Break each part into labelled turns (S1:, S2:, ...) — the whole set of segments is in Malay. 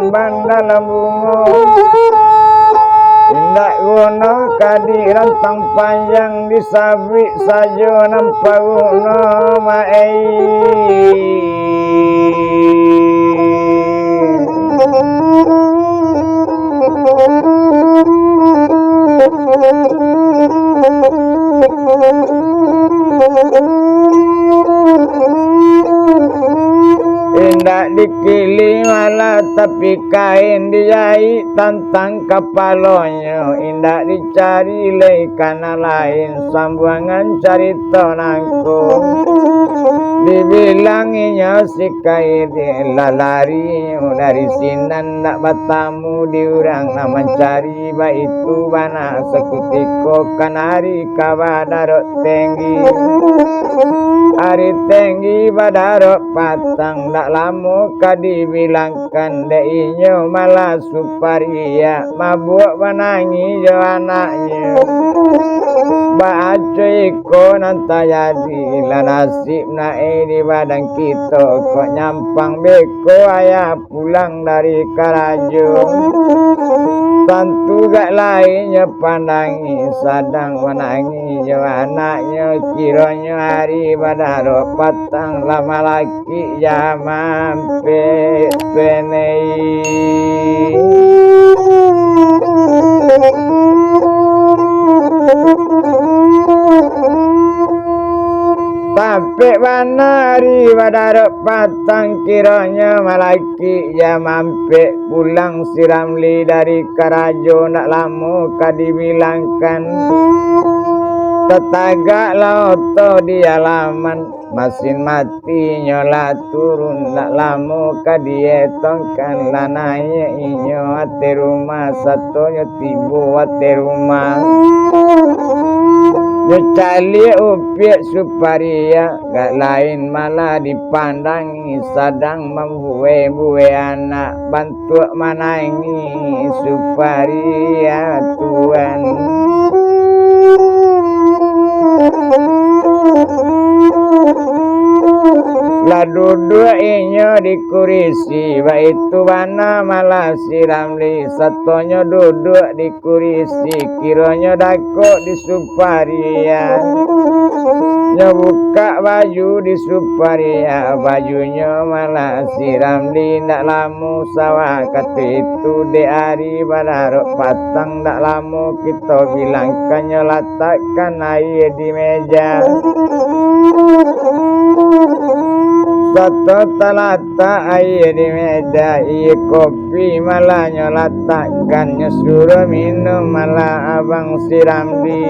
S1: kembang dalam bunga indak guna kadi rantang panjang disabik saja nampak guna mai indak dikili malah tapi kain dijahit tantang kepalanya indak dicari lekana lain sambuangan cerita nangkung dibilanginya si kain lalari dari sinan ndak bertamu diurang nak mencari itu bana sekutiko kanari kabadarok tinggi hari tinggi badarok patang ndak lama kadibilangkan deinyo malah suparia mabuk menangi jo anaknya baca iko nanta jadi lah nasib nae di badan kita kok nyampang beko ayah pulang dari karajo tentu gak lainnya pandangi sadang menangi jo anaknya kiranya hari badarok patang lama laki ya mampir penei sampai banari badarok patang kiranya malaki ya mampir pulang si Ramli dari karajo nak lama kadibilangkan tetagak lauto di halaman masin mati nyola turun nak lama kadietongkan lananya inyo ate rumah satunya tibu ate rumah nyecali upiak suparia gak lain malah dipandangi sadang membuwe-buwe anak bantu manangi suparia tuan lah duduk inyo di kurisi itu bana malah si Ramli satunya duduk di kurisi kiranya dako di suparia nyebuka baju di suparia bajunya malah si Ramli ndak lama sawah kata itu di hari badarok patang ndak lama kita bilangkannya letakkan air di meja satu talata air di meja iya kopi malah nyolatakkan nyuruh minum malah abang si Ramli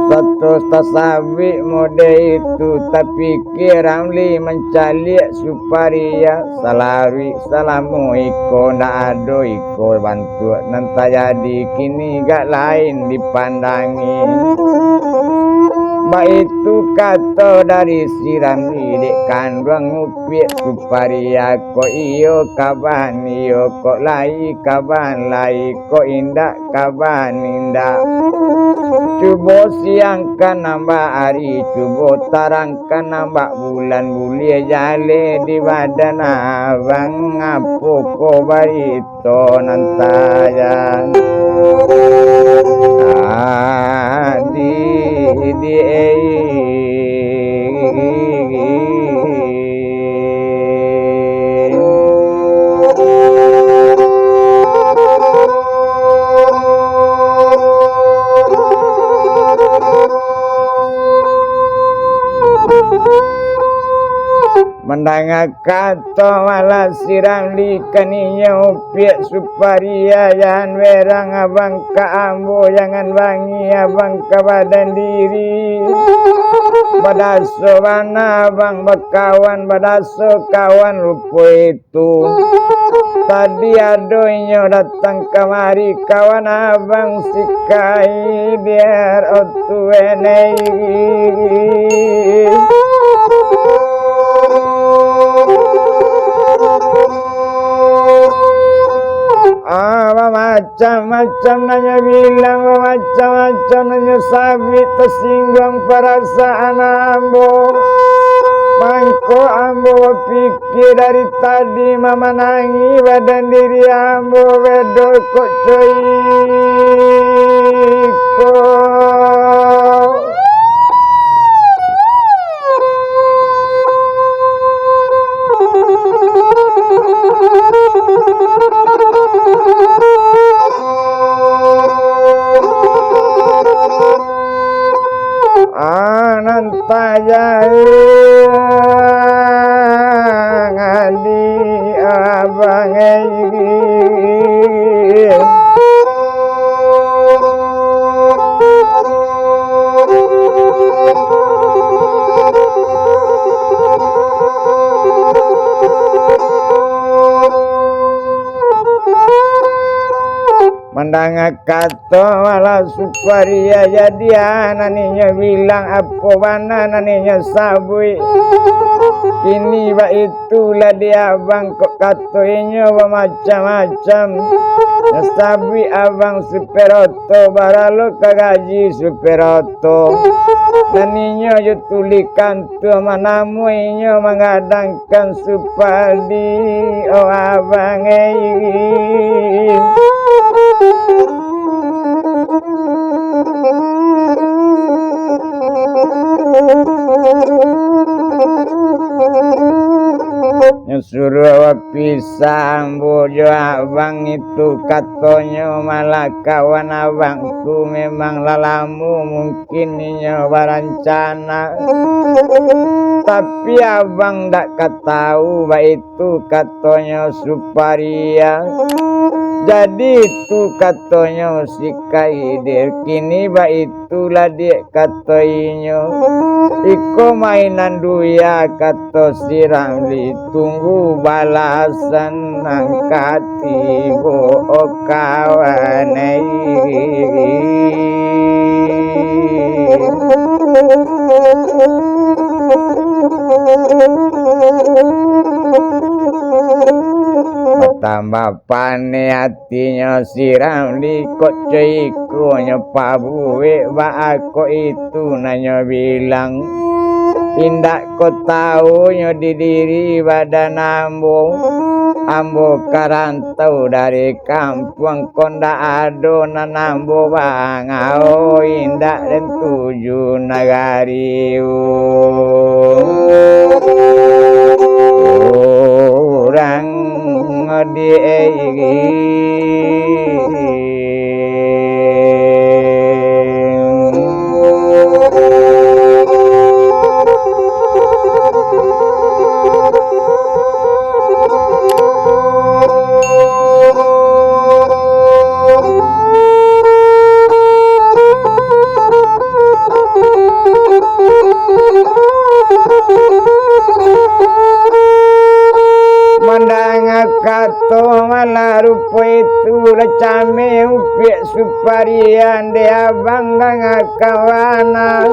S1: satu tasabi mode itu tapi Ramli mencalik suparia salari salamu iko ndak ado iko bantu nanti jadi kini gak lain dipandangi itu kata dari si Ramli dek kandang upiak suparia ko iyo kaban iyo kok lai kaban lai ko indak kaban indak cubo siangkan nambah hari cubo tarangkan nambah bulan bulia jale di badan abang ngapu ko barito nantayan di mendengar kata malah si Ramli kaninya upiak suparia jangan werang abang ka ambo jangan bangi abang ka badan diri badaso mana abang bekawan badaso kawan rupo itu tadi adoinyo datang kemari kawan abang sikai biar otu enei macam-macam nanya bilang macam-macam nanya sabit tersinggung perasaan ambo Mangko ambo pikir dari tadi memenangi badan diri ambo wedo kok coiko. Anantaya ngadi abang mandanga kato malah suparia jadian naninya bilang apa mana naninya sabui kini ba itulah dia abang kok katoinyo macam-macam sabui abang superoto baralo kagaji superoto naninya yo tulikan tu manamu inyo mengadangkan supadi oh abang suruh pisang bojo abang itu katonyo malah kawan abangku memang lalamu mungkin inyo barancana tapi abang dak ketahu bah itu katonyo suparia jadi itu katonyo si kaidir kini bah itulah dia katoinyo iko mainan duya kato si Ramli tunggu balasan angkati bo kawanai tambah pane hatinya si Ramli kok ceko nyepabuwe ba aku itu nanya bilang indak ko tahu nyo di diri badan ambo karantau dari kampung konda ado nanambo bangau indak dan tujuh nagari orang ngedi kato malah rupa itu lecame upiak suparian dia bangga kawana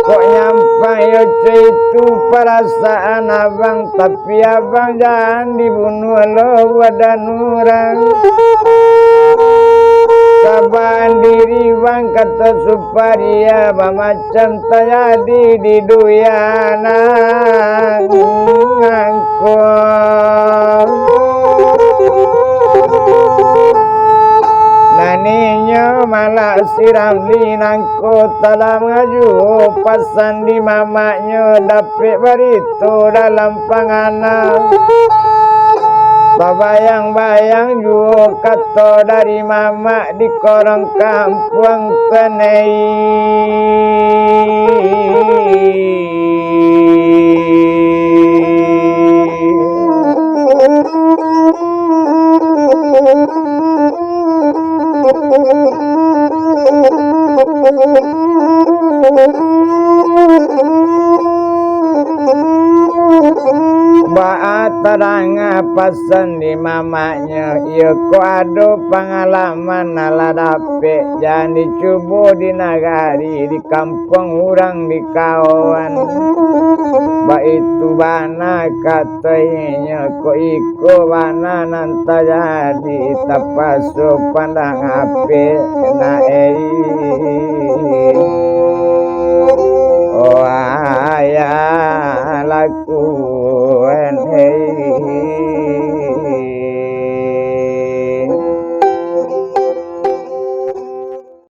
S1: kok nyampai itu perasaan abang tapi abang jangan dibunuh lo badan orang saban diri bang kata suparia macam terjadi di duyana ngangkong naninya malah siram linangko dalam ngaju pasan di mamanya dapet barito dalam panganan bayang-bayang juga kata dari mama di korang kampung tenei terang pasan di mamanya iya ko ado pengalaman ala dapet jangan dicoba di nagari di kampung orang di kawan ba itu bana katanya ko iko bana nanta jadi tapaso pandang ape na